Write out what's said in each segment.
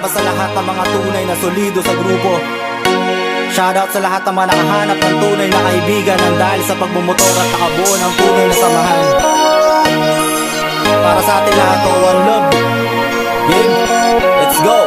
Salamat sa lahat ng mga tunay na solido sa grupo. Shoutout sa lahat ng mga nakahanap ng tunay na kaibigan nang dahil sa pagmumotor at nakabuo ng tunay na samahan. Para sa atin lahat, one love. Game, let's go.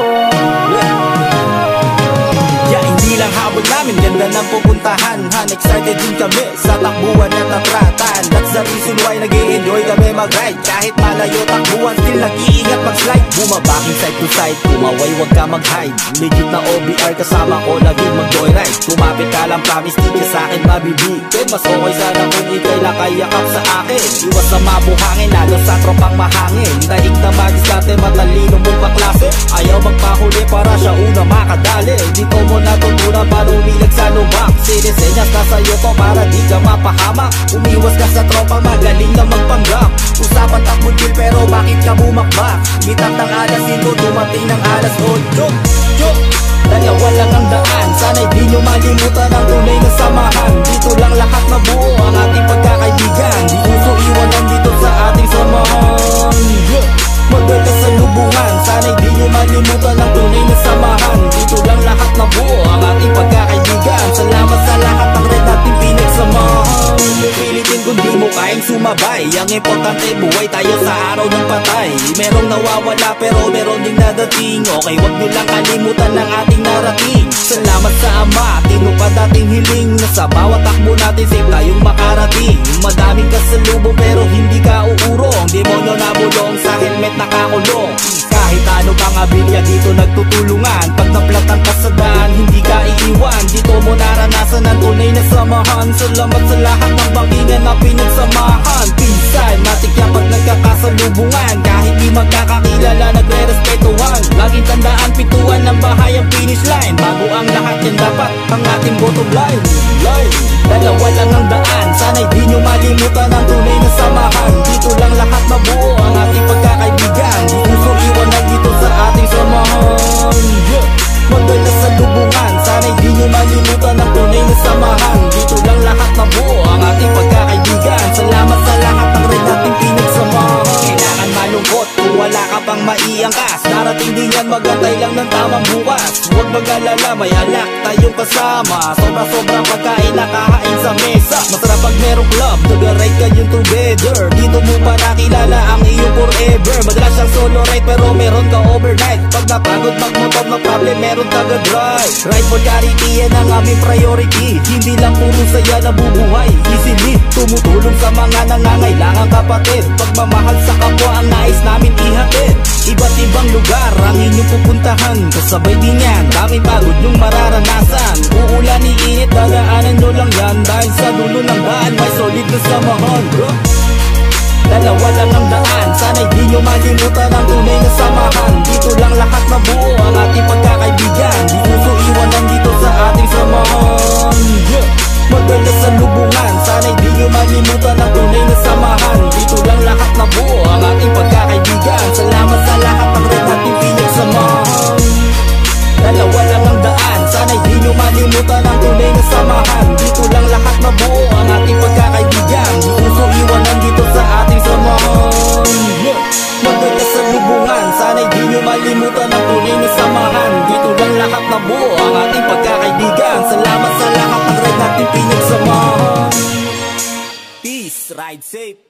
Hindi lang habol namin, ganda ng pupuntahan. Excited din kami sa takbuhan at natratan. That's the reason why nag-i-enjoy kami mag-ride. Kahit malayo takbuhan, still nag-iingat mag-slide. Bumabaking side to side, kumaway wag ka mag-hide. Legit na OBR kasama ko, laging mag-joyride. Kumapit ka lang, promise di ka sa'kin mabibigin. Mas okay sana kung ikay nakayakap sa akin. Iwas na mabuhangin, lalo sa tropang mahangin. Daig na magiskate, matalino mong kaklase. Ayaw magpahuli para siya una makadali. Dito mo natutunan paano umilag sa lubak. Sinisenyas na sa'yo to para di ka mapahamak. Umiwas ka sa tropang magaling na magpanggap. Usapan takbo chill pero bakit ka bumakbak? Mitap ng alas 5, dumating ng alas 8. Dalawa lang ang daan, sana'y di nyo malimutan ang tunay na samahan. Dito lang lahat mabuo ang ating pagkakaibigan. Di uso iwanan dito sa ating samahan. Magal ka sa lubungan, sana'y di nyo malimutan ang tunay na samahan. Dito lang lahat mabuo ang ating pagkakaibigan. Salamat sa lahat ng red nating pinagsamahan. Pilitin kung di mo kayang sumabay. Ang importante buhay tayo sa araw ng patay. Merong nawawala pero meron ding nadating. Okay, wag nyo lang kalimutan ang ating narating. Salamat sa Ama, tinupad ating hiling. Na sa bawat takbo natin safe tayong makarating. Madaming kasalubong pero hindi ka uurong. Demonyo na bulong sa helmet nakakulong. Kahit ano pang abilya dito nagtutulungan. Pag naplat ang kasadaan hindi ka iiwan. Dito mo naranasan ang tunay na samahan. Salamat sa lahat ng bangkingan na pinagsamahan. Pinsan, matikya pag nagkakasalubungan. Kahit di magkakakilala nagre-respetuhan. Laging tandaan pituan ng bahay ang finish line. Bago ang lahat yan dapat ang ating bottom line. Dalawa lang ang daan, sana'y di nyo malimutan ang tunay na samahan. Dito lang lahat mabuo ang ating pagkakaibigan. Di uso iwanan dito sa ating samahan. Madalas sa lubungan, sana'y di nyo malimutan ang tunay na samahan. Dito lang lahat mabuo ang ating pagkakaibigan. Salamat sa lahat ng red nating pinagsamahan. Kailangan malungkot kung wala ka pang maiangkas. Darating din yan, magantay lang ng tamang bukas. Huwag mag-alala, may alak tayong kasama. Sobra-sobra pagkain nakahain sa mesa. Masarap pag merong club, nag-ride kayong together. Dito mo pa nakilala ang iyong forever. Madalas siyang solo ride pero meron ka overnight. Pag napagod magmotor na problem, meron taga-drive. Ride for charity, yan ang aming priority. Hindi lang puro saya na bubuhay easily. Tumutulong sa mga nangangailangan kapatid. Pagmamahal sa kapwa ang nais namin ihatid. Iba't ibang lugar ang inyong pupuntahan. Kasabay din yan, daming pagod yung mararanasan. Uulan ni init, dadaanan nyo lang yan. Dahil sa dulo ng daan may solid na samahan. Dalawa lang ang daan, sana'y di nyo malimutan ang tunay na samahan. Dito lang lahat mabuo ang ating pagkakaibigan. Di uso iwanan dito sa ating samahan. Madalas sa lubungan, sana'y di nyo malimutan ang tunay na samahan. Dito lang lahat mabuo ang ating pagkakaibigan. Salamat sa lahat ng red nating pinagsamahan. Dalawa lang ang daan, sana'y di nyo malimutan ang tunay na samahan. Dito lang lahat mabuo ang ating pagkakaibigan. Di uso iwanan dito sa ating samahan. Madalas sa lubungan, sana'y di nyo malimutan ang tunay na samahan. Dito lang lahat mabuo ang ating pagkakaibigan. Salamat sa lahat ng red nating pinagsamahan. Peace, ride safe.